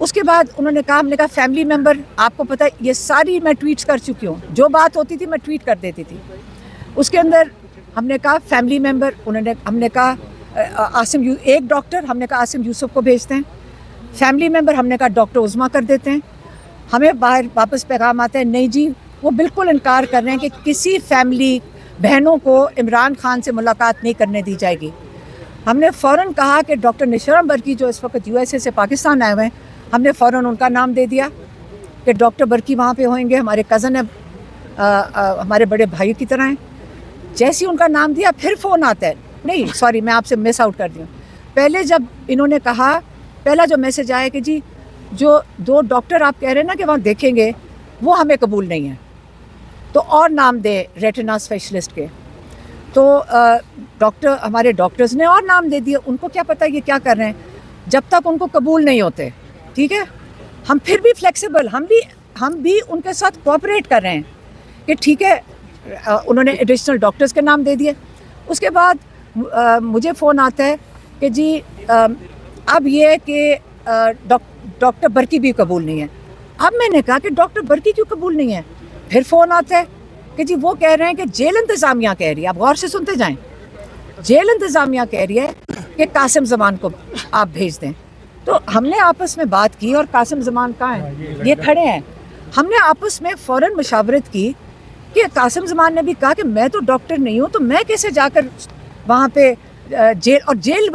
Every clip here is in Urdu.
اس کے بعد انہوں نے کہا, ہم نے کہا فیملی ممبر, آپ کو پتہ ہے یہ ساری میں ٹویٹس کر چکی ہوں, جو بات ہوتی تھی میں ٹویٹ کر دیتی تھی. اس کے اندر ہم نے کہا فیملی ممبر, ہم نے کہا ایک ڈاکٹر, ہم نے کہا عاصم یوسف کو بھیجتے ہیں. فیملی ممبر ہم نے کہا ڈاکٹر عظمیٰ کر دیتے ہیں. ہمیں باہر واپس پیغام آتا ہے نہیں جی وہ بالکل انکار کر رہے ہیں کہ کسی فیملی بہنوں کو عمران خان سے ملاقات نہیں کرنے دی جائے گی. ہم نے فوراً کہا کہ ڈاکٹر نشرم برکی جو اس وقت USA سے پاکستان آئے ہوئے ہیں, ہم نے فوراً ان کا نام دے دیا کہ ڈاکٹر برکی وہاں پہ ہوئیں گے, ہمارے کزن ہیں, ہمارے بڑے بھائی کی طرح ہیں. جیسے ان کا نام دیا پھر فون آتا ہے, نہیں سوری میں آپ سے مس آؤٹ کر دی ہوں. پہلے جب انہوں نے کہا, پہلا جو میسج آیا کہ جی جو 2 ڈاکٹر آپ کہہ رہے ہیں نا کہ وہاں دیکھیں گے وہ ہمیں قبول نہیں ہے, تو اور نام دے ریٹنا اسپیشلسٹ کے. تو ڈاکٹر ہمارے ڈاکٹرز نے اور نام دے دیے, ان کو کیا پتہ یہ کیا کر رہے ہیں. جب تک ان کو قبول نہیں ہوتے, ٹھیک ہے, ہم پھر بھی فلیکسیبل, ہم بھی ان کے ساتھ کوآپریٹ کر رہے ہیں کہ ٹھیک ہے. انہوں نے ایڈیشنل ڈاکٹرز کے نام دے دیے. اس کے بعد مجھے فون آتا ہے کہ جی اب یہ کہ ڈاکٹر برکی بھی قبول نہیں ہے. اب میں نے کہا کہ ڈاکٹر برکی کیوں قبول نہیں ہے. پھر فون آتا ہے کہ جی وہ کہہ رہے ہیں کہ جیل انتظامیہ کہہ رہی ہے, آپ غور سے سنتے جائیں, جیل انتظامیہ کہہ رہی ہے کہ قاسم زمان کو آپ بھیج دیں. تو ہم نے آپس میں بات کی, اور قاسم زمان کہاں ہیں, یہ کھڑے ہیں. ہم نے آپس میں فوراً مشاورت کی کہ قاسم زمان نے بھی کہا کہ میں تو ڈاکٹر نہیں ہوں, تو میں کیسے جا کر وہاں پہ جیل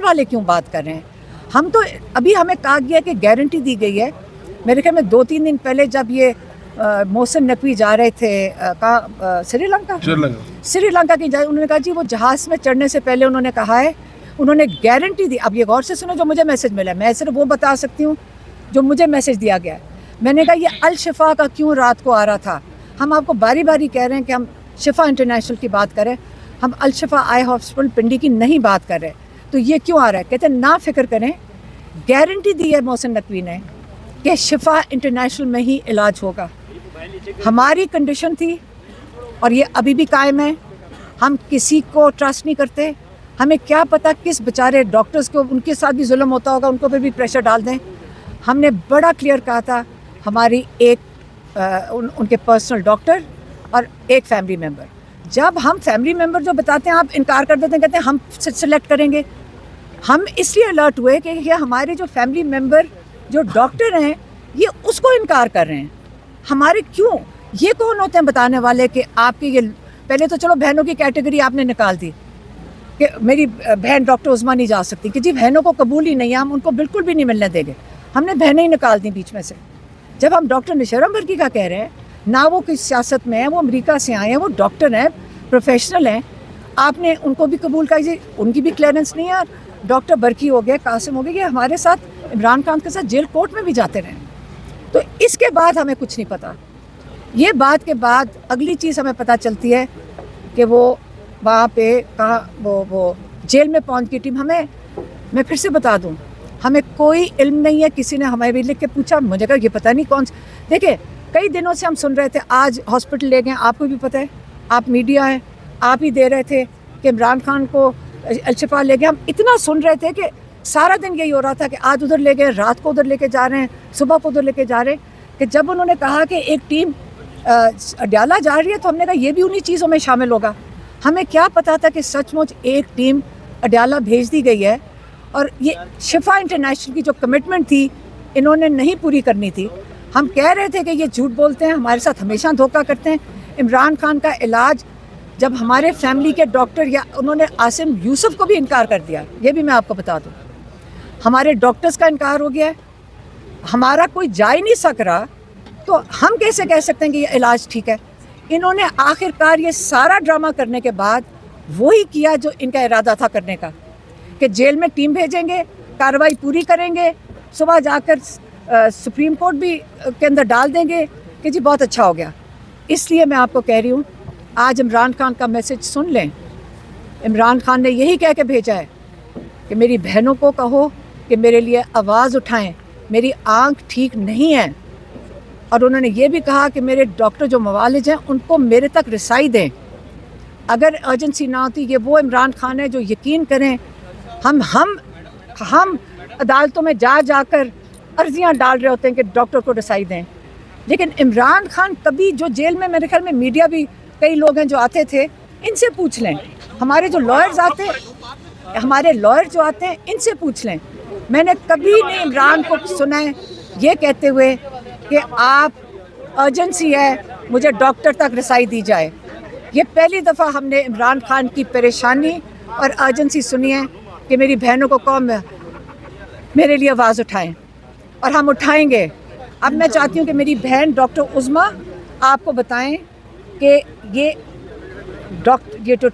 والے کیوں بات کر رہے ہیں. ہم تو ابھی ہمیں کہا گیا کہ گارنٹی دی گئی ہے, میرے خیال میں 2-3 دن پہلے جب یہ محسن نقوی جا رہے تھے سری لنکا کی جائے, انہوں نے کہا جی وہ جہاز میں چڑھنے سے پہلے انہوں نے کہا ہے, انہوں نے گارنٹی دی. اب یہ غور سے سنو جو مجھے میسج ملا ہے, میں صرف وہ بتا سکتی ہوں جو مجھے میسج دیا گیا ہے. میں نے کہا یہ الشفا کا کیوں رات کو آ رہا تھا. ہم آپ کو باری باری کہہ رہے ہیں کہ ہم شفا انٹرنیشنل کی بات کریں, ہم الشفا آئی ہاسپٹل پنڈی کی نہیں بات کر رہے. تو یہ کیوں آ رہا ہے, کہتے ہیں نا فکر کریں, گارنٹی دی ہے محسن نقوی نے کہ شفا انٹرنیشنل میں ہی علاج ہوگا. ہماری کنڈیشن تھی اور یہ ابھی بھی قائم ہے, ہم کسی کو ٹرسٹ نہیں کرتے. ہمیں کیا پتہ کس بیچارے ڈاکٹرز کو ان کے ساتھ بھی ظلم ہوتا ہوگا, ان کو پھر بھی پریشر ڈال دیں. ہم نے بڑا کلیئر کہا تھا, ہماری ایک ان کے پرسنل ڈاکٹر اور ایک فیملی ممبر. جب ہم فیملی ممبر جو بتاتے ہیں آپ انکار کر دیتے ہیں, کہتے ہیں ہم سلیکٹ کریں گے. ہم اس لیے الرٹ ہوئے کہ یہ ہمارے جو فیملی ممبر جو ڈاکٹر ہیں یہ اس کو انکار کر رہے ہیں. ہمارے کیوں, یہ کون ہوتے ہیں بتانے والے کہ آپ کی یہ, پہلے تو چلو بہنوں کی کیٹیگری آپ نے نکال دی کہ میری بہن ڈاکٹر عظمیٰ نہیں جا سکتی, کہ جی بہنوں کو قبول ہی نہیں ہے, ہم ان کو بالکل بھی نہیں ملنے دیں گے. ہم نے بہنیں ہی نکال دیں بیچ میں سے. جب ہم ڈاکٹر نشرم برکی کا کہہ رہے ہیں, نہ وہ کس سیاست میں ہیں, وہ امریکہ سے آئے ہیں, وہ ڈاکٹر ہیں, پروفیشنل ہیں, آپ نے ان کو بھی قبول کر, ان کی بھی کلیئرنس نہیں ہے. اور ڈاکٹر برکی ہو گئے, قاسم ہو گئے, یہ ہمارے ساتھ عمران خان کے ساتھ جیل کورٹ میں بھی جاتے رہے. تو اس کے بعد ہمیں کچھ نہیں پتا. یہ بات کے بعد اگلی چیز ہمیں پتہ چلتی ہے کہ وہ وہاں پہ کہاں وہ جیل میں پہنچ کی ٹیم. میں پھر سے بتا دوں, ہمیں کوئی علم نہیں ہے. کسی نے ہمیں بھی لکھ کے پوچھا, مجھے کہا یہ پتہ نہیں کون. دیکھیں کئی دنوں سے ہم سن رہے تھے, آج ہاسپٹل لے گئے, آپ کو بھی پتہ ہے, آپ میڈیا ہیں, آپ ہی دے رہے تھے کہ عمران خان کو الشفا لے گئے. ہم اتنا سن رہے تھے کہ سارا دن یہی ہو رہا تھا کہ آج ادھر لے گئے, رات کو ادھر لے کے جا رہے ہیں, صبح کو ادھر لے کے جا رہے ہیں. کہ جب انہوں نے کہا کہ ایک ٹیم اڈیالہ جا رہی ہے, تو ہم نے کہا یہ بھی انہی چیزوں میں شامل ہوگا. ہمیں کیا پتا تھا کہ سچ مچ ایک ٹیم اڈیالہ بھیج دی گئی ہے, اور یہ شفا انٹرنیشنل کی جو کمٹمنٹ تھی انہوں نے نہیں پوری کرنی تھی. ہم کہہ رہے تھے کہ یہ جھوٹ بولتے ہیں, ہمارے ساتھ ہمیشہ دھوکہ کرتے ہیں. عمران خان کا علاج جب ہمارے فیملی کے ڈاکٹر, یا انہوں نے عاصم یوسف کو بھی انکار کر دیا, یہ بھی میں آپ کو بتا دوں, ہمارے ڈاکٹرز کا انکار ہو گیا ہے, ہمارا کوئی جا ہی نہیں سک رہا, تو ہم کیسے کہہ سکتے ہیں کہ یہ علاج ٹھیک ہے. انہوں نے آخر کار یہ سارا ڈرامہ کرنے کے بعد وہی کیا جو ان کا ارادہ تھا کرنے کا, کہ جیل میں ٹیم بھیجیں گے, کارروائی پوری کریں گے, صبح جا کر سپریم کورٹ بھی کے اندر ڈال دیں گے کہ جی بہت اچھا ہو گیا. اس لیے میں آپ کو کہہ رہی ہوں, آج عمران خان کا میسج سن لیں. عمران خان نے یہی کہہ کے بھیجا ہے کہ میری بہنوں کو کہو کہ میرے لیے آواز اٹھائیں, میری آنکھ ٹھیک نہیں ہے. اور انہوں نے یہ بھی کہا کہ میرے ڈاکٹر جو معالج ہیں ان کو میرے تک رسائی دیں. اگر ایجنسی نہ ہوتی, یہ وہ عمران خان ہے جو یقین کریں ہم عدالتوں میں جا کر عرضیاں ڈال رہے ہوتے ہیں کہ ڈاکٹر کو رسائی دیں. لیکن عمران خان کبھی جو جیل میں میرے خیال میں میڈیا بھی کئی لوگ ہیں جو آتے تھے, ان سے پوچھ لیں. ہمارے جو لائرز آتے ہیں, ہمارے لائر جو آتے ہیں, ان سے پوچھ لیں. میں نے کبھی نہیں عمران کو سنا ہے یہ کہتے ہوئے کہ آپ ایمرجنسی ہے, مجھے ڈاکٹر تک رسائی دی جائے. یہ پہلی دفعہ ہم نے عمران خان کی پریشانی اور ایمرجنسی سنی ہے کہ میری بہنوں کو قوم میرے لیے آواز اٹھائیں, اور ہم اٹھائیں گے. اب میں چاہتی ہوں کہ میری بہن ڈاکٹر عظمیٰ آپ کو بتائیں کہ یہ جو